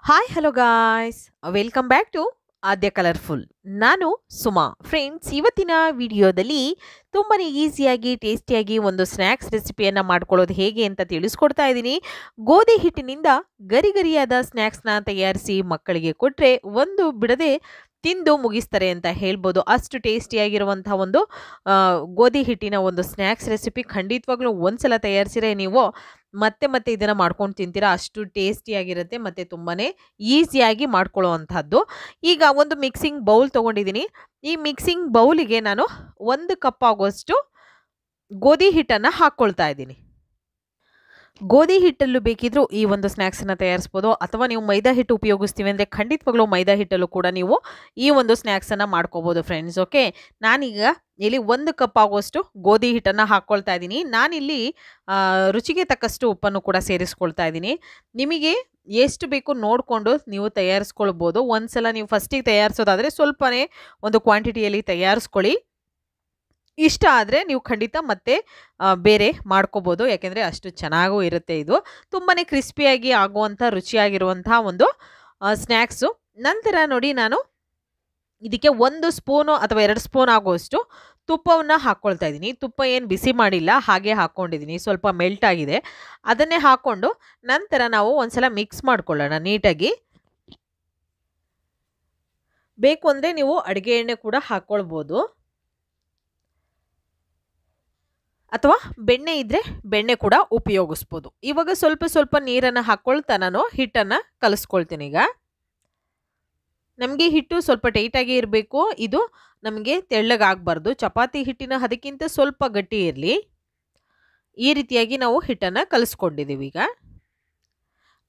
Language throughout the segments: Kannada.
Hi hello guys, welcome back to Aadya colourful. ನಾನು ಸುಮಾ. ಫ್ರೆಂಡ್ಸ್, ಇವತ್ತಿನ ವಿಡಿಯೋದಲ್ಲಿ ತುಂಬಾ ಈಸಿಯಾಗಿ ಟೇಸ್ಟಿಯಾಗಿ ಒಂದು ಸ್ನ್ಯಾಕ್ಸ್ ರೆಸಿಪಿಯನ್ನು ಮಾಡ್ಕೊಳ್ಳೋದು ಹೇಗೆ ಅಂತ ತಿಳಿಸ್ಕೊಡ್ತಾ ಇದ್ದೀನಿ. ಗೋಧಿ ಹಿಟ್ಟಿನಿಂದ ಗರಿಗರಿಯಾದ ಸ್ನ್ಯಾಕ್ಸ್ನ ತಯಾರಿಸಿ ಮಕ್ಕಳಿಗೆ ಕೊಟ್ಟರೆ ಒಂದು ಬಿಡದೆ ತಿಂದು ಮುಗಿಸ್ತಾರೆ ಅಂತ ಹೇಳ್ಬೋದು. ಅಷ್ಟು ಟೇಸ್ಟಿಯಾಗಿರುವಂಥ ಒಂದು ಗೋಧಿ ಹಿಟ್ಟಿನ ಒಂದು ಸ್ನ್ಯಾಕ್ಸ್ ರೆಸಿಪಿ ಖಂಡಿತವಾಗ್ಲೂ ಒಂದ್ಸಲ ತಯಾರಿಸಿದ್ರೆ ನೀವು ಮತ್ತೆ ಮತ್ತೆ ಇದನ್ನು ಮಾಡ್ಕೊಂಡು ತಿಂತೀರಾ. ಅಷ್ಟು ಟೇಸ್ಟಿಯಾಗಿರುತ್ತೆ ಮತ್ತು ತುಂಬಾ ಈಸಿಯಾಗಿ ಮಾಡ್ಕೊಳ್ಳೋ ಅಂಥದ್ದು. ಈಗ ಒಂದು ಮಿಕ್ಸಿಂಗ್ ಬೌಲ್ ತೊಗೊಂಡಿದ್ದೀನಿ. ಈ ಮಿಕ್ಸಿಂಗ್ ಬೌಲಿಗೆ ನಾನು 1 ಕಪ್ ಆಗುವಷ್ಟು ಗೋಧಿ ಹಿಟ್ಟನ್ನು ಹಾಕ್ಕೊಳ್ತಾ ಇದ್ದೀನಿ. ಗೋಧಿ ಹಿಟ್ಟಲ್ಲೂ ಬೇಕಿದ್ರೂ ಈ ಒಂದು ಸ್ನ್ಯಾಕ್ಸನ್ನು ತಯಾರಿಸ್ಬೋದು, ಅಥವಾ ನೀವು ಮೈದಾ ಹಿಟ್ಟು ಉಪಯೋಗಿಸ್ತೀವಿ ಅಂದರೆ ಖಂಡಿತವಾಗ್ಲೂ ಮೈದಾ ಹಿಟ್ಟಲ್ಲೂ ಕೂಡ ನೀವು ಈ ಒಂದು ಸ್ನ್ಯಾಕ್ಸನ್ನು ಮಾಡ್ಕೋಬೋದು ಫ್ರೆಂಡ್ಸ್. ಓಕೆ, ನಾನೀಗ ಇಲ್ಲಿ 1 ಕಪ್ ಆಗುವಷ್ಟು ಗೋಧಿ ಹಿಟ್ಟನ್ನು ಹಾಕ್ಕೊಳ್ತಾ ಇದ್ದೀನಿ. ನಾನಿಲ್ಲಿ ರುಚಿಗೆ ತಕ್ಕಷ್ಟು ಉಪ್ಪನ್ನು ಕೂಡ ಸೇರಿಸ್ಕೊಳ್ತಾ ಇದ್ದೀನಿ. ನಿಮಗೆ ಎಷ್ಟು ಬೇಕು ನೋಡಿಕೊಂಡು ನೀವು ತಯಾರಿಸ್ಕೊಳ್ಬೋದು. ಒಂದ್ಸಲ ನೀವು ಫಸ್ಟಿಗೆ ತಯಾರಿಸೋದಾದರೆ ಸ್ವಲ್ಪನೇ ಒಂದು ಕ್ವಾಂಟಿಟಿಯಲ್ಲಿ ತಯಾರಿಸ್ಕೊಳ್ಳಿ. ಇಷ್ಟ ಆದರೆ ನೀವು ಖಂಡಿತ ಮತ್ತೆ ಬೇರೆ ಮಾಡ್ಕೋಬೋದು, ಯಾಕೆಂದರೆ ಅಷ್ಟು ಚೆನ್ನಾಗೂ ಇರುತ್ತೆ. ಇದು ತುಂಬಾ ಕ್ರಿಸ್ಪಿಯಾಗಿ ಆಗುವಂಥ ರುಚಿಯಾಗಿರುವಂಥ ಒಂದು ಸ್ನ್ಯಾಕ್ಸು. ನಂತರ ನೋಡಿ, ನಾನು ಇದಕ್ಕೆ 1 ಸ್ಪೂನು ಅಥವಾ 2 ಸ್ಪೂನ್ ಆಗುವಷ್ಟು ತುಪ್ಪವನ್ನು ಹಾಕ್ಕೊಳ್ತಾ ಇದ್ದೀನಿ. ತುಪ್ಪ ಏನು ಬಿಸಿ ಮಾಡಿಲ್ಲ, ಹಾಗೆ ಹಾಕ್ಕೊಂಡಿದ್ದೀನಿ. ಸ್ವಲ್ಪ ಮೆಲ್ಟ್ ಆಗಿದೆ, ಅದನ್ನೇ ಹಾಕ್ಕೊಂಡು ನಂತರ ನಾವು ಒಂದ್ಸಲ ಮಿಕ್ಸ್ ಮಾಡ್ಕೊಳ್ಳೋಣ ನೀಟಾಗಿ. ಬೇಕು ಅಂದರೆ ನೀವು ಅಡುಗೆ ಎಣ್ಣೆ ಕೂಡ ಹಾಕ್ಕೊಳ್ಬೋದು, ಅಥವಾ ಬೆಣ್ಣೆ ಇದ್ದರೆ ಬೆಣ್ಣೆ ಕೂಡ ಉಪಯೋಗಿಸ್ಬೋದು. ಇವಾಗ ಸ್ವಲ್ಪ ಸ್ವಲ್ಪ ನೀರನ್ನು ಹಾಕ್ಕೊಳ್ತಾ ನಾನು ಹಿಟ್ಟನ್ನು ಕಲಿಸ್ಕೊಳ್ತೀನಿ. ಈಗ ನಮಗೆ ಹಿಟ್ಟು ಸ್ವಲ್ಪ ಟೈಟಾಗಿ ಇರಬೇಕು, ಇದು ನಮಗೆ ತೆಳ್ಳಗಾಗಬಾರ್ದು. ಚಪಾತಿ ಹಿಟ್ಟಿನ ಅದಕ್ಕಿಂತ ಸ್ವಲ್ಪ ಗಟ್ಟಿ ಇರಲಿ. ಈ ರೀತಿಯಾಗಿ ನಾವು ಹಿಟ್ಟನ್ನು ಕಲಿಸ್ಕೊಂಡಿದ್ದೀವಿ. ಈಗ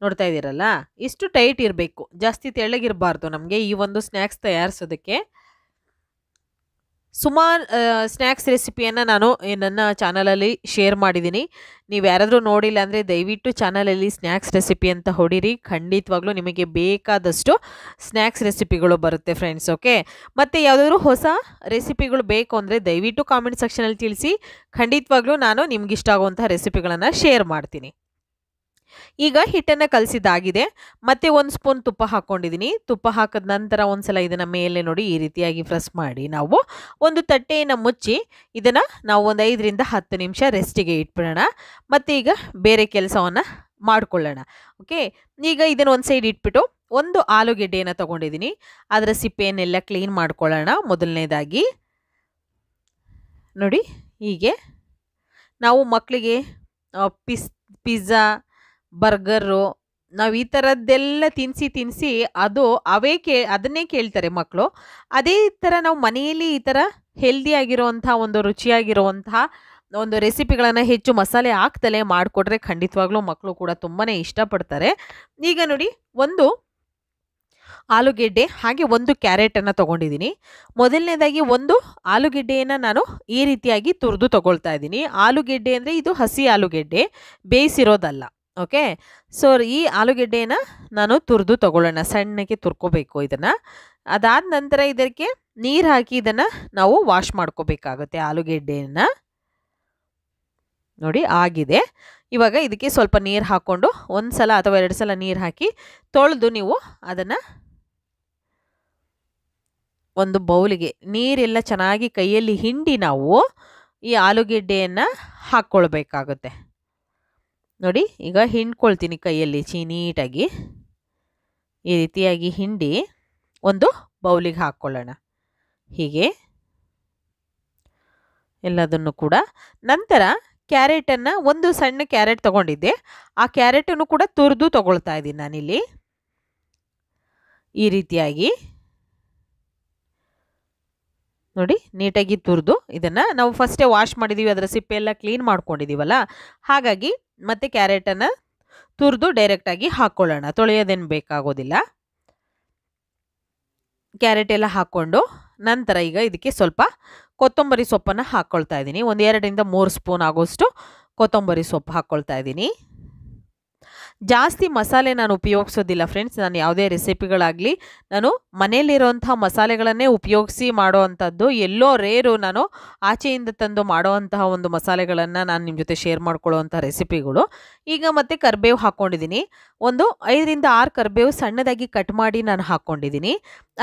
ನೋಡ್ತಾ ಇದ್ದೀರಲ್ಲ, ಇಷ್ಟು ಟೈಟ್ ಇರಬೇಕು, ಜಾಸ್ತಿ ತೆಳ್ಳಗಿರಬಾರ್ದು ನಮಗೆ ಈ ಒಂದು ಸ್ನ್ಯಾಕ್ಸ್ ತಯಾರಿಸೋದಕ್ಕೆ. ಸುಮಾರು ಸ್ನ್ಯಾಕ್ಸ್ ರೆಸಿಪಿಯನ್ನು ನಾನು ನನ್ನ ಚಾನಲಲ್ಲಿ ಶೇರ್ ಮಾಡಿದ್ದೀನಿ. ನೀವು ಯಾರಾದರೂ ನೋಡಿಲ್ಲ ಅಂದರೆ ದಯವಿಟ್ಟು ಚಾನಲಲ್ಲಿ ಸ್ನ್ಯಾಕ್ಸ್ ರೆಸಿಪಿ ಅಂತ ಹೊಡೀರಿ. ಖಂಡಿತವಾಗ್ಲೂ ನಿಮಗೆ ಬೇಕಾದಷ್ಟು ಸ್ನ್ಯಾಕ್ಸ್ ರೆಸಿಪಿಗಳು ಬರುತ್ತೆ ಫ್ರೆಂಡ್ಸ್. ಓಕೆ, ಮತ್ತು ಯಾವುದಾದ್ರೂ ಹೊಸ ರೆಸಿಪಿಗಳು ಬೇಕು ಅಂದರೆ ದಯವಿಟ್ಟು ಕಾಮೆಂಟ್ ಸೆಕ್ಷನಲ್ಲಿ ತಿಳಿಸಿ. ಖಂಡಿತವಾಗ್ಲೂ ನಾನು ನಿಮ್ಗಿಷ್ಟ ಆಗುವಂಥ ರೆಸಿಪಿಗಳನ್ನು ಶೇರ್ ಮಾಡ್ತೀನಿ. ಈಗ ಹಿಟ್ಟನ್ನು ಕಲಸಿದ್ದಾಗಿದೆ. ಮತ್ತೆ 1 ಸ್ಪೂನ್ ತುಪ್ಪ ಹಾಕ್ಕೊಂಡಿದ್ದೀನಿ. ತುಪ್ಪ ಹಾಕಿದ ನಂತರ ಒಂದ್ಸಲ ಇದನ್ನು ಮೇಲೆ ನೋಡಿ ಈ ರೀತಿಯಾಗಿ ಪ್ರೆಸ್ ಮಾಡಿ ನಾವು ಒಂದು ತಟ್ಟೆಯನ್ನು ಮುಚ್ಚಿ ಇದನ್ನು ನಾವು ಒಂದು 5 ರಿಂದ 10 ನಿಮಿಷ ರೆಸ್ಟಿಗೆ ಇಟ್ಬಿಡೋಣ. ಮತ್ತು ಈಗ ಬೇರೆ ಕೆಲಸವನ್ನು ಮಾಡಿಕೊಳ್ಳೋಣ. ಓಕೆ, ಈಗ ಇದನ್ನು ಒಂದು ಸೈಡ್ ಇಟ್ಬಿಟ್ಟು ಒಂದು ಆಲೂಗೆಡ್ಡೆಯನ್ನು ತೊಗೊಂಡಿದ್ದೀನಿ. ಅದರ ಸಿಪ್ಪೆಯನ್ನೆಲ್ಲ ಕ್ಲೀನ್ ಮಾಡ್ಕೊಳ್ಳೋಣ. ಮೊದಲನೇದಾಗಿ ನೋಡಿ, ಹೀಗೆ ನಾವು ಮಕ್ಕಳಿಗೆ ಪಿಜ್ಜಾ, ಬರ್ಗರು, ನಾವು ಈ ಥರದ್ದೆಲ್ಲ ತಿನ್ನಿಸಿ ಅದನ್ನೇ ಕೇಳ್ತಾರೆ ಮಕ್ಕಳು. ಅದೇ ಥರ ನಾವು ಮನೆಯಲ್ಲಿ ಈ ಥರ ಹೆಲ್ದಿಯಾಗಿರುವಂಥ ಒಂದು ರುಚಿಯಾಗಿರುವಂತಹ ಒಂದು ರೆಸಿಪಿಗಳನ್ನು ಹೆಚ್ಚು ಮಸಾಲೆ ಹಾಕ್ದಲೇ ಮಾಡಿಕೊಟ್ರೆ ಖಂಡಿತವಾಗ್ಲೂ ಮಕ್ಕಳು ಕೂಡ ತುಂಬಾ ಇಷ್ಟಪಡ್ತಾರೆ. ಈಗ ನೋಡಿ, ಒಂದು ಆಲೂಗೆಡ್ಡೆ ಹಾಗೆ ಒಂದು ಕ್ಯಾರೆಟನ್ನು ತೊಗೊಂಡಿದ್ದೀನಿ. ಮೊದಲನೇದಾಗಿ ಒಂದು ಆಲೂಗೆಡ್ಡೆಯನ್ನು ನಾನು ಈ ರೀತಿಯಾಗಿ ತುರಿದು ತೊಗೊಳ್ತಾ ಇದ್ದೀನಿ. ಆಲೂಗೆಡ್ಡೆ ಅಂದರೆ ಇದು ಹಸಿ ಆಲೂಗೆಡ್ಡೆ, ಬೇಯಿಸಿರೋದಲ್ಲ. ಓಕೆ, ಸೊ ಈ ಆಲೂಗೆಡ್ಡೆಯನ್ನು ನಾನು ತುರಿದು ತೊಗೊಳ್ಳೋಣ. ಸಣ್ಣಕ್ಕೆ ತುರ್ಕೋಬೇಕು ಇದನ್ನು. ಅದಾದ ನಂತರ ಇದಕ್ಕೆ ನೀರು ಹಾಕಿ ಇದನ್ನು ನಾವು ವಾಶ್ ಮಾಡ್ಕೋಬೇಕಾಗುತ್ತೆ. ಆಲೂಗೆಡ್ಡೆಯನ್ನು ನೋಡಿ ಆಗಿದೆ. ಇವಾಗ ಇದಕ್ಕೆ ಸ್ವಲ್ಪ ನೀರು ಹಾಕ್ಕೊಂಡು 1 ಸಲ ಅಥವಾ 2 ಸಲ ನೀರು ಹಾಕಿ ತೊಳೆದು ನೀವು ಅದನ್ನು ಒಂದು ಬೌಲಿಗೆ ನೀರೆಲ್ಲ ಚೆನ್ನಾಗಿ ಕೈಯಲ್ಲಿ ಹಿಂಡಿ ನಾವು ಈ ಆಲೂಗೆಡ್ಡೆಯನ್ನು ಹಾಕ್ಕೊಳ್ಬೇಕಾಗುತ್ತೆ. ನೋಡಿ, ಈಗ ಹಿಂಡ್ಕೊಳ್ತೀನಿ ಕೈಯಲ್ಲಿ ನೀಟಾಗಿ. ಈ ರೀತಿಯಾಗಿ ಹಿಂಡಿ ಒಂದು ಬೌಲಿಗೆ ಹಾಕ್ಕೊಳ್ಳೋಣ. ಹೀಗೆ ಎಲ್ಲದನ್ನು ಕೂಡ. ನಂತರ ಕ್ಯಾರೆಟನ್ನು, ಒಂದು ಸಣ್ಣ ಕ್ಯಾರೆಟ್ ತೊಗೊಂಡಿದ್ದೆ, ಆ ಕ್ಯಾರೆಟನ್ನು ಕೂಡ ತುರಿದು ತೊಗೊಳ್ತಾ ಇದ್ದೀನಿ ನಾನಿಲ್ಲಿ. ಈ ರೀತಿಯಾಗಿ ನೋಡಿ ನೀಟಾಗಿ ತುರಿದು ಇದನ್ನು ನಾವು ಫಸ್ಟೇ ವಾಶ್ ಮಾಡಿದ್ದೀವಿ, ಅದರ ಸಿಪ್ಪೆ ಎಲ್ಲ ಕ್ಲೀನ್ ಮಾಡ್ಕೊಂಡಿದ್ದೀವಲ್ಲ, ಹಾಗಾಗಿ ಮತ್ತೆ ಕ್ಯಾರೆಟನ್ನು ತುರಿದು ಡೈರೆಕ್ಟಾಗಿ ಹಾಕ್ಕೊಳ್ಳೋಣ. ತೊಳೆಯೋದೇನು ಬೇಕಾಗೋದಿಲ್ಲ. ಕ್ಯಾರೆಟ್ ಎಲ್ಲ ಹಾಕ್ಕೊಂಡು ನಂತರ ಈಗ ಇದಕ್ಕೆ ಸ್ವಲ್ಪ ಕೊತ್ತಂಬರಿ ಸೊಪ್ಪನ್ನು ಹಾಕ್ಕೊಳ್ತಾ ಇದ್ದೀನಿ. ಒಂದು 2 ರಿಂದ 3 ಸ್ಪೂನ್ ಆಗೋಷ್ಟು ಕೊತ್ತಂಬರಿ ಸೊಪ್ಪು ಹಾಕ್ಕೊಳ್ತಾ ಇದ್ದೀನಿ. ಜಾಸ್ತಿ ಮಸಾಲೆ ನಾನು ಉಪಯೋಗಿಸೋದಿಲ್ಲ ಫ್ರೆಂಡ್ಸ್. ನಾನು ಯಾವುದೇ ರೆಸಿಪಿಗಳಾಗಲಿ ನಾನು ಮನೆಯಲ್ಲಿರುವಂಥ ಮಸಾಲೆಗಳನ್ನೇ ಉಪಯೋಗಿಸಿ ಮಾಡೋ ಅಂಥದ್ದು. ಎಲ್ಲೋ ರೇರು ನಾನು ಆಚೆಯಿಂದ ತಂದು ಮಾಡೋ ಅಂತಹ ಒಂದು ಮಸಾಲೆಗಳನ್ನು ನಾನು ನಿಮ್ಮ ಜೊತೆ ಶೇರ್ ಮಾಡ್ಕೊಳ್ಳೋವಂಥ ರೆಸಿಪಿಗಳು. ಈಗ ಮತ್ತೆ ಕರಿಬೇವು ಹಾಕ್ಕೊಂಡಿದ್ದೀನಿ. ಒಂದು 5ರಿಂದ 6 ಕರಿಬೇವು ಸಣ್ಣದಾಗಿ ಕಟ್ ಮಾಡಿ ನಾನು ಹಾಕ್ಕೊಂಡಿದ್ದೀನಿ.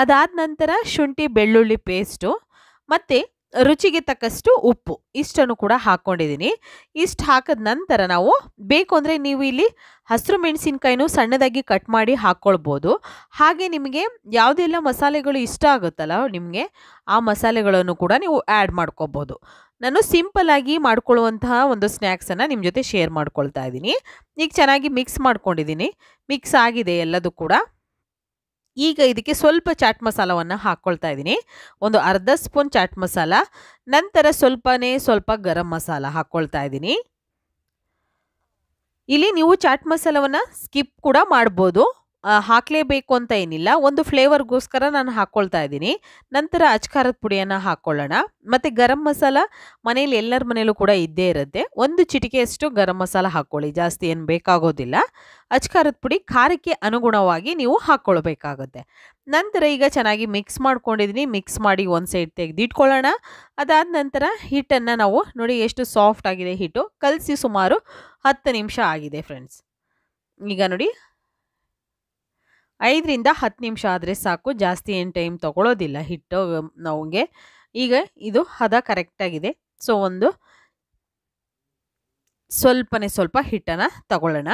ಅದಾದ ನಂತರ ಶುಂಠಿ ಬೆಳ್ಳುಳ್ಳಿ ಪೇಸ್ಟು ಮತ್ತು ರುಚಿಗೆ ತಕ್ಕಷ್ಟು ಉಪ್ಪು ಇಷ್ಟನ್ನು ಕೂಡ ಹಾಕ್ಕೊಂಡಿದ್ದೀನಿ. ಇಷ್ಟು ಹಾಕಿದ ನಂತರ ನಾವು ಬೇಕು ಅಂದರೆ ನೀವು ಇಲ್ಲಿ ಹಸಿರು ಮೆಣಸಿನ್ಕಾಯಿನೂ ಸಣ್ಣದಾಗಿ ಕಟ್ ಮಾಡಿ ಹಾಕ್ಕೊಳ್ಬೋದು. ಹಾಗೆ ನಿಮಗೆ ಯಾವುದೆಲ್ಲ ಮಸಾಲೆಗಳು ಇಷ್ಟ ಆಗುತ್ತಲ್ಲ ನಿಮಗೆ, ಆ ಮಸಾಲೆಗಳನ್ನು ಕೂಡ ನೀವು ಆ್ಯಡ್ ಮಾಡ್ಕೊಬೋದು. ನಾನು ಸಿಂಪಲ್ಲಾಗಿ ಮಾಡ್ಕೊಳ್ಳುವಂತಹ ಒಂದು ಸ್ನ್ಯಾಕ್ಸನ್ನು ನಿಮ್ಮ ಜೊತೆ ಶೇರ್ ಮಾಡ್ಕೊಳ್ತಾ ಇದ್ದೀನಿ. ಈಗ ಚೆನ್ನಾಗಿ ಮಿಕ್ಸ್ ಮಾಡ್ಕೊಂಡಿದ್ದೀನಿ. ಮಿಕ್ಸ್ ಆಗಿದೆ ಎಲ್ಲದೂ ಕೂಡ. ಈಗ ಇದಕ್ಕೆ ಸ್ವಲ್ಪ ಚಾಟ್ ಮಸಾಲವನ್ನು ಹಾಕ್ಕೊಳ್ತಾ ಇದ್ದೀನಿ. ಒಂದು ಅರ್ಧ ಸ್ಪೂನ್ ಚಾಟ್ ಮಸಾಲ, ನಂತರ ಸ್ವಲ್ಪ ಗರಂ ಮಸಾಲ ಹಾಕ್ಕೊಳ್ತಾ ಇದ್ದೀನಿ. ಇಲ್ಲಿ ನೀವು ಚಾಟ್ ಮಸಾಲವನ್ನು ಸ್ಕಿಪ್ ಕೂಡ ಮಾಡ್ಬೋದು, ಹಾಕಲೇಬೇಕು ಅಂತ ಏನಿಲ್ಲ. ಒಂದು ಫ್ಲೇವರ್ಗೋಸ್ಕರ ನಾನು ಹಾಕ್ಕೊಳ್ತಾ ಇದ್ದೀನಿ. ನಂತರ ಅಚ್ಕಾರದ ಪುಡಿಯನ್ನು ಹಾಕ್ಕೊಳ್ಳೋಣ. ಮತ್ತು ಗರಂ ಮಸಾಲ ಮನೇಲಿ ಎಲ್ಲರ ಮನೇಲೂ ಕೂಡ ಇದ್ದೇ ಇರುತ್ತೆ. ಒಂದು ಚಿಟಿಕೆಯಷ್ಟು ಗರಂ ಮಸಾಲ ಹಾಕ್ಕೊಳ್ಳಿ, ಜಾಸ್ತಿ ಏನು ಬೇಕಾಗೋದಿಲ್ಲ. ಅಚ್ಕಾರದ ಪುಡಿ ಖಾರಕ್ಕೆ ಅನುಗುಣವಾಗಿ ನೀವು ಹಾಕ್ಕೊಳ್ಬೇಕಾಗುತ್ತೆ. ನಂತರ ಈಗ ಚೆನ್ನಾಗಿ ಮಿಕ್ಸ್ ಮಾಡ್ಕೊಂಡಿದ್ದೀನಿ. ಮಿಕ್ಸ್ ಮಾಡಿ ಒಂದು ಸೈಡ್ ತೆಗೆದಿಟ್ಕೊಳ್ಳೋಣ. ಅದಾದ ನಂತರ ಹಿಟ್ಟನ್ನು ನಾವು ನೋಡಿ ಎಷ್ಟು ಸಾಫ್ಟ್ ಆಗಿದೆ ಹಿಟ್ಟು. ಕಲಸಿ ಸುಮಾರು 10 ನಿಮಿಷ ಆಗಿದೆ ಫ್ರೆಂಡ್ಸ್. ಈಗ ನೋಡಿ 5ರಿಂದ 10 ನಿಮಿಷ ಆದರೆ ಸಾಕು, ಜಾಸ್ತಿ ಏನು ಟೈಮ್ ತೊಗೊಳ್ಳೋದಿಲ್ಲ ಹಿಟ್ಟು ನಮಗೆ. ಈಗ ಇದು ಹದ ಕರೆಕ್ಟಾಗಿದೆ. ಸೊ ಒಂದು ಸ್ವಲ್ಪ ಹಿಟ್ಟನ್ನು ತಗೊಳ್ಳೋಣ.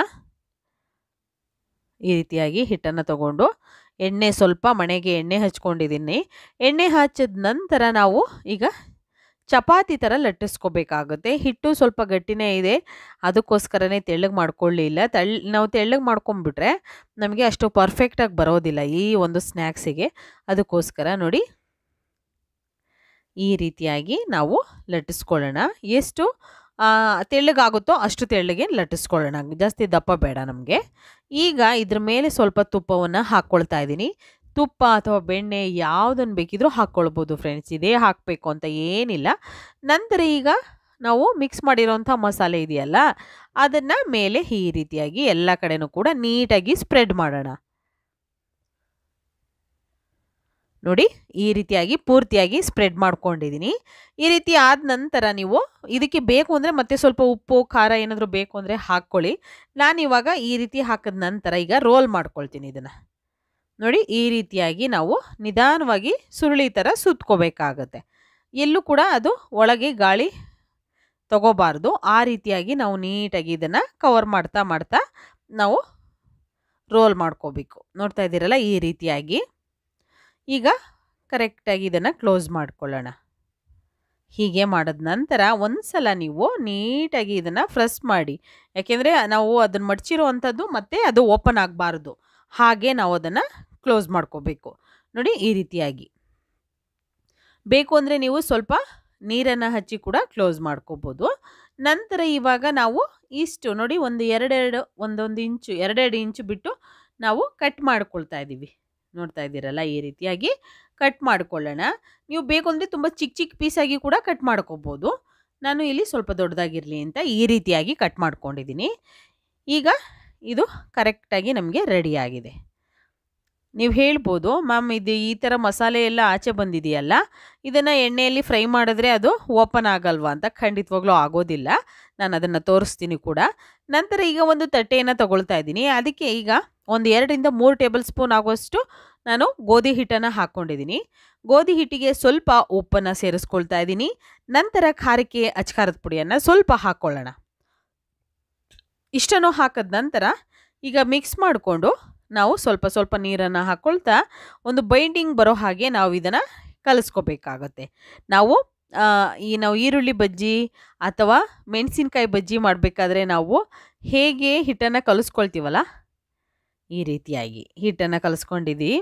ಈ ರೀತಿಯಾಗಿ ಹಿಟ್ಟನ್ನು ತಗೊಂಡು ಎಣ್ಣೆ ಸ್ವಲ್ಪ ಮಣೆಗೆ ಎಣ್ಣೆ ಹಚ್ಕೊಂಡಿದ್ದೀನಿ. ಎಣ್ಣೆ ಹಚ್ಚಿದ ನಂತರ ನಾವು ಈಗ ಚಪಾತಿ ಥರ ಲಟ್ಟಿಸ್ಕೋಬೇಕಾಗುತ್ತೆ. ಹಿಟ್ಟು ಸ್ವಲ್ಪ ಗಟ್ಟಿನೇ ಇದೆ, ಅದಕ್ಕೋಸ್ಕರನೇ ತೆಳ್ಳಗೆ ಮಾಡ್ಕೊಳ್ಳಿಲ್ಲ. ನಾವು ತೆಳ್ಳಗೆ ಮಾಡ್ಕೊಂಡ್ಬಿಟ್ರೆ ನಮಗೆ ಅಷ್ಟು ಪರ್ಫೆಕ್ಟಾಗಿ ಬರೋದಿಲ್ಲ ಈ ಒಂದು ಸ್ನ್ಯಾಕ್ಸಿಗೆ. ಅದಕ್ಕೋಸ್ಕರ ನೋಡಿ ಈ ರೀತಿಯಾಗಿ ನಾವು ಲಟ್ಟಿಸ್ಕೊಳ್ಳೋಣ. ಎಷ್ಟು ತೆಳ್ಳಗಾಗುತ್ತೋ ಅಷ್ಟು ತೆಳ್ಳಗೆ ಲಟ್ಟಿಸ್ಕೊಳ್ಳೋಣ, ಜಾಸ್ತಿ ದಪ್ಪ ಬೇಡ ನಮಗೆ. ಈಗ ಇದ್ರ ಮೇಲೆ ಸ್ವಲ್ಪ ತುಪ್ಪವನ್ನು ಹಾಕ್ಕೊಳ್ತಾ ಇದ್ದೀನಿ. ತುಪ್ಪ ಅಥವಾ ಬೆಣ್ಣೆ ಯಾವುದನ್ನು ಬೇಕಿದ್ರೂ ಹಾಕ್ಕೊಳ್ಬೋದು ಫ್ರೆಂಡ್ಸ್, ಇದೇ ಹಾಕಬೇಕು ಅಂತ ಏನಿಲ್ಲ. ನಂತರ ಈಗ ನಾವು ಮಿಕ್ಸ್ ಮಾಡಿರೋಂಥ ಮಸಾಲೆ ಇದೆಯಲ್ಲ, ಅದನ್ನು ಮೇಲೆ ಈ ರೀತಿಯಾಗಿ ಎಲ್ಲ ಕಡೆನೂ ಕೂಡ ನೀಟಾಗಿ ಸ್ಪ್ರೆಡ್ ಮಾಡೋಣ. ನೋಡಿ ಈ ರೀತಿಯಾಗಿ ಪೂರ್ತಿಯಾಗಿ ಸ್ಪ್ರೆಡ್ ಮಾಡ್ಕೊಂಡಿದ್ದೀನಿ. ಈ ರೀತಿ ಆದ ನಂತರ ನೀವು ಇದಕ್ಕೆ ಬೇಕು ಅಂದರೆ ಮತ್ತೆ ಸ್ವಲ್ಪ ಉಪ್ಪು ಖಾರ ಏನಾದರೂ ಬೇಕು ಅಂದರೆ ಹಾಕ್ಕೊಳ್ಳಿ. ನಾನಿವಾಗ ಈ ರೀತಿ ಹಾಕಿದ ನಂತರ ಈಗ ರೋಲ್ ಮಾಡ್ಕೊಳ್ತೀನಿ ಇದನ್ನು. ನೋಡಿ ಈ ರೀತಿಯಾಗಿ ನಾವು ನಿಧಾನವಾಗಿ ಸುರುಳಿ ಥರ ಸುತ್ಕೋಬೇಕಾಗತ್ತೆ. ಎಲ್ಲೂ ಕೂಡ ಅದು ಒಳಗೆ ಗಾಳಿ ತಗೋಬಾರ್ದು. ಆ ರೀತಿಯಾಗಿ ನಾವು ನೀಟಾಗಿ ಇದನ್ನು ಕವರ್ ಮಾಡ್ತಾ ನಾವು ರೋಲ್ ಮಾಡ್ಕೋಬೇಕು. ನೋಡ್ತಾ ಇದ್ದೀರಲ್ಲ ಈ ರೀತಿಯಾಗಿ. ಈಗ ಕರೆಕ್ಟಾಗಿ ಇದನ್ನು ಕ್ಲೋಸ್ ಮಾಡ್ಕೊಳ್ಳೋಣ. ಹೀಗೆ ಮಾಡಿದ ನಂತರ ಒಂದು ಸಲ ನೀವು ನೀಟಾಗಿ ಇದನ್ನು ಪ್ರೆಸ್ ಮಾಡಿ, ಯಾಕೆಂದರೆ ನಾವು ಅದನ್ನು ಮಡಚಿರೋ ಅಂಥದ್ದು ಮತ್ತೆ ಅದು ಓಪನ್ ಆಗಬಾರ್ದು. ಹಾಗೆ ನಾವು ಅದನ್ನು ಕ್ಲೋಸ್ ಮಾಡ್ಕೋಬೇಕು. ನೋಡಿ ಈ ರೀತಿಯಾಗಿ. ಬೇಕು ಅಂದರೆ ನೀವು ಸ್ವಲ್ಪ ನೀರನ್ನು ಹಚ್ಚಿ ಕೂಡ ಕ್ಲೋಸ್ ಮಾಡ್ಕೋಬೋದು. ನಂತರ ಇವಾಗ ನಾವು ಇಷ್ಟು ನೋಡಿ ಒಂದು ಒಂದೊಂದು ಇಂಚು 2 ಇಂಚು ಬಿಟ್ಟು ನಾವು ಕಟ್ ಮಾಡ್ಕೊಳ್ತಾ ಇದ್ದೀವಿ. ನೋಡ್ತಾ ಇದ್ದೀರಲ್ಲ ಈ ರೀತಿಯಾಗಿ ಕಟ್ ಮಾಡ್ಕೊಳ್ಳೋಣ. ನೀವು ಬೇಕು ಅಂದರೆ ತುಂಬ ಚಿಕ್ಕ ಪೀಸಾಗಿ ಕೂಡ ಕಟ್ ಮಾಡ್ಕೋಬೋದು. ನಾನು ಇಲ್ಲಿ ಸ್ವಲ್ಪ ದೊಡ್ಡದಾಗಿರಲಿ ಅಂತ ಈ ರೀತಿಯಾಗಿ ಕಟ್ ಮಾಡ್ಕೊಂಡಿದ್ದೀನಿ. ಈಗ ಇದು ಕರೆಕ್ಟಾಗಿ ನಮಗೆ ರೆಡಿಯಾಗಿದೆ. ನೀವು ಹೇಳ್ಬೋದು, ಮ್ಯಾಮ್ ಇದು ಈ ಥರ ಮಸಾಲೆ ಎಲ್ಲ ಆಚೆ ಬಂದಿದೆಯಲ್ಲ, ಇದನ್ನು ಎಣ್ಣೆಯಲ್ಲಿ ಫ್ರೈ ಮಾಡಿದ್ರೆ ಅದು ಓಪನ್ ಆಗಲ್ವಾ ಅಂತ. ಖಂಡಿತವಾಗ್ಲೂ ಆಗೋದಿಲ್ಲ. ನಾನು ಅದನ್ನು ತೋರಿಸ್ತೀನಿ ಕೂಡ. ನಂತರ ಈಗ ಒಂದು ತಟ್ಟೆಯನ್ನು ತಗೊಳ್ತಾ ಇದ್ದೀನಿ. ಅದಕ್ಕೆ ಈಗ ಒಂದು 2ರಿಂದ 3 ಟೇಬಲ್ ಸ್ಪೂನ್ ಆಗುವಷ್ಟು ನಾನು ಗೋಧಿ ಹಿಟ್ಟನ್ನು ಹಾಕ್ಕೊಂಡಿದ್ದೀನಿ. ಗೋಧಿ ಹಿಟ್ಟಿಗೆ ಸ್ವಲ್ಪ ಉಪ್ಪನ್ನು ಸೇರಿಸ್ಕೊಳ್ತಾ ಇದ್ದೀನಿ. ನಂತರ ಖಾರಕ್ಕೆ ಅಚ್ಕಾರದ ಪುಡಿಯನ್ನು ಸ್ವಲ್ಪ ಹಾಕ್ಕೊಳ್ಳೋಣ. ಇಷ್ಟನ್ನು ಹಾಕಿದ ನಂತರ ಈಗ ಮಿಕ್ಸ್ ಮಾಡಿಕೊಂಡು ನಾವು ಸ್ವಲ್ಪ ನೀರನ್ನು ಹಾಕ್ಕೊಳ್ತಾ ಒಂದು ಬೈಂಡಿಂಗ್ ಬರೋ ಹಾಗೆ ನಾವು ಇದನ್ನು ಕಲಿಸ್ಕೋಬೇಕಾಗತ್ತೆ. ನಾವು ಈರುಳ್ಳಿ ಬಜ್ಜಿ ಅಥವಾ ಮೆಣಸಿನ್ಕಾಯಿ ಬಜ್ಜಿ ಮಾಡಬೇಕಾದ್ರೆ ನಾವು ಹೇಗೆ ಹಿಟ್ಟನ್ನು ಕಲಿಸ್ಕೊಳ್ತೀವಲ್ಲ, ಈ ರೀತಿಯಾಗಿ ಹಿಟ್ಟನ್ನು ಕಲಿಸ್ಕೊಂಡಿದ್ದೀವಿ.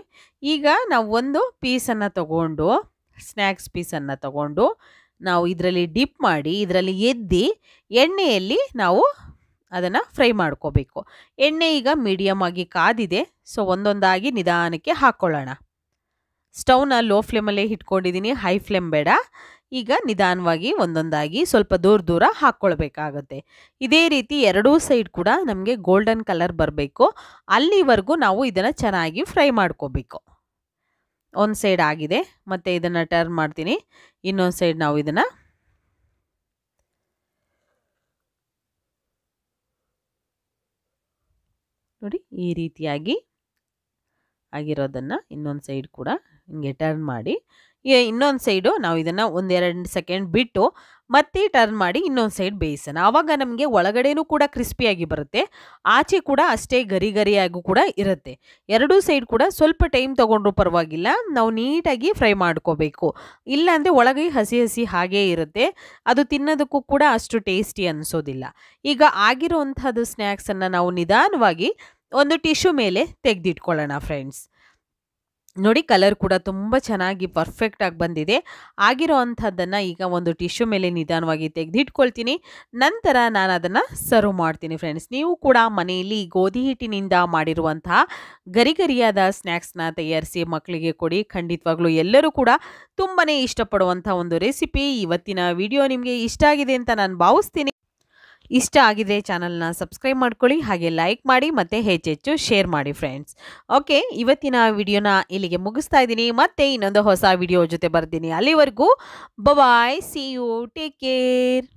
ಈಗ ನಾವು ಒಂದು ಪೀಸನ್ನು ತಗೊಂಡು, ಸ್ನ್ಯಾಕ್ಸ್ ಪೀಸನ್ನು ತಗೊಂಡು ನಾವು ಇದರಲ್ಲಿ ಡಿಪ್ ಮಾಡಿ ಇದರಲ್ಲಿ ಎದ್ದಿ ಎಣ್ಣೆಯಲ್ಲಿ ನಾವು ಅದನ್ನು ಫ್ರೈ ಮಾಡ್ಕೋಬೇಕು. ಎಣ್ಣೆ ಈಗ ಮೀಡಿಯಮ್ ಆಗಿ ಕಾದಿದೆ. ಸೊ ಒಂದೊಂದಾಗಿ ನಿಧಾನಕ್ಕೆ ಹಾಕ್ಕೊಳ್ಳೋಣ. ಸ್ಟವ್ನ ಲೋ ಫ್ಲೇಮಲ್ಲೇ ಇಟ್ಕೊಂಡಿದ್ದೀನಿ, ಹೈ ಫ್ಲೇಮ್ ಬೇಡ. ಈಗ ನಿಧಾನವಾಗಿ ಒಂದೊಂದಾಗಿ ಸ್ವಲ್ಪ ದೂರ ದೂರ ಹಾಕ್ಕೊಳ್ಬೇಕಾಗತ್ತೆ. ಇದೇ ರೀತಿ ಎರಡೂ ಸೈಡ್ ಕೂಡ ನಮಗೆ ಗೋಲ್ಡನ್ ಕಲರ್ ಬರಬೇಕು. ಅಲ್ಲಿವರೆಗೂ ನಾವು ಇದನ್ನು ಚೆನ್ನಾಗಿ ಫ್ರೈ ಮಾಡ್ಕೋಬೇಕು. ಒಂದು ಸೈಡ್ ಆಗಿದೆ, ಮತ್ತು ಇದನ್ನು ಟರ್ನ್ ಮಾಡ್ತೀನಿ. ಇನ್ನೊಂದು ಸೈಡ್ ನಾವು ಇದನ್ನು ನೋಡಿ ಈ ರೀತಿಯಾಗಿ ಆಗಿರೋದನ್ನು ಇನ್ನೊಂದು ಸೈಡ್ ಕೂಡ ಹಿಂಗೆ ಟರ್ನ್ ಮಾಡಿ, ಇನ್ನೊಂದು ಸೈಡು ನಾವು ಇದನ್ನು ಒಂದೆರಡು ಸೆಕೆಂಡ್ ಬಿಟ್ಟು ಮತ್ತೆ ಟರ್ನ್ ಮಾಡಿ ಇನ್ನೊಂದು ಸೈಡ್ ಬೇಯಿಸೋಣ. ಆವಾಗ ನಮಗೆ ಒಳಗಡೆನೂ ಕೂಡ ಕ್ರಿಸ್ಪಿಯಾಗಿ ಬರುತ್ತೆ, ಆಚೆ ಕೂಡ ಅಷ್ಟೇ ಗರಿ ಗರಿಯಾಗೂ ಕೂಡ ಇರುತ್ತೆ. ಎರಡೂ ಸೈಡ್ ಕೂಡ ಸ್ವಲ್ಪ ಟೈಮ್ ತೊಗೊಂಡ್ರೂ ಪರವಾಗಿಲ್ಲ, ನಾವು ನೀಟಾಗಿ ಫ್ರೈ ಮಾಡ್ಕೋಬೇಕು. ಇಲ್ಲಾಂದರೆ ಒಳಗೆ ಹಸಿ ಹಸಿ ಹಾಗೇ ಇರುತ್ತೆ, ಅದು ತಿನ್ನೋದಕ್ಕೂ ಕೂಡ ಅಷ್ಟು ಟೇಸ್ಟಿ ಅನಿಸೋದಿಲ್ಲ. ಈಗ ಆಗಿರುವಂಥದ್ದು ಸ್ನ್ಯಾಕ್ಸನ್ನು ನಾವು ನಿಧಾನವಾಗಿ ಒಂದು ಟಿಶ್ಯೂ ಮೇಲೆ ತೆಗೆದಿಟ್ಕೊಳ್ಳೋಣ ಫ್ರೆಂಡ್ಸ್. ನೋಡಿ ಕಲರ್ ಕೂಡ ತುಂಬ ಚೆನ್ನಾಗಿ ಪರ್ಫೆಕ್ಟಾಗಿ ಬಂದಿದೆ. ಆಗಿರೋ ಅಂಥದ್ದನ್ನು ಈಗ ಒಂದು ಟಿಶ್ಯೂ ಮೇಲೆ ನಿಧಾನವಾಗಿ ತೆಗೆದಿಟ್ಕೊಳ್ತೀನಿ. ನಂತರ ನಾನು ಅದನ್ನು ಸರ್ವ್ ಮಾಡ್ತೀನಿ ಫ್ರೆಂಡ್ಸ್. ನೀವು ಕೂಡ ಮನೆಯಲ್ಲಿ ಗೋಧಿ ಹಿಟ್ಟಿನಿಂದ ಮಾಡಿರುವಂತಹ ಗರಿಗರಿಯಾದ ಸ್ನ್ಯಾಕ್ಸ್ನ ತಯಾರಿಸಿ ಮಕ್ಕಳಿಗೆ ಕೊಡಿ. ಖಂಡಿತವಾಗ್ಲೂ ಎಲ್ಲರೂ ಕೂಡ ತುಂಬಾ ಇಷ್ಟಪಡುವಂಥ ಒಂದು ರೆಸಿಪಿ. ಇವತ್ತಿನ ವಿಡಿಯೋ ನಿಮಗೆ ಇಷ್ಟ ಆಗಿದೆ ಅಂತ ನಾನು ಭಾವಿಸ್ತೀನಿ. ಇಷ್ಟ ಆಗಿದೆ ಚಾನಲ್ನ ಸಬ್ಸ್ಕ್ರೈಬ್ ಮಾಡ್ಕೊಳ್ಳಿ, ಹಾಗೆ ಲೈಕ್ ಮಾಡಿ, ಮತ್ತು ಹೆಚ್ಚೆಚ್ಚು ಶೇರ್ ಮಾಡಿ ಫ್ರೆಂಡ್ಸ್. ಓಕೆ, ಇವತ್ತಿನ ವಿಡಿಯೋನ ಇಲ್ಲಿಗೆ ಮುಗಿಸ್ತಾ ಇದ್ದೀನಿ. ಮತ್ತೆ ಇನ್ನೊಂದು ಹೊಸ ವಿಡಿಯೋ ಜೊತೆ ಬರ್ತೀನಿ. ಅಲ್ಲಿವರೆಗೂ ಬಾಯ್, ಸಿ ಯು, ಟೇಕ್ ಕೇರ್.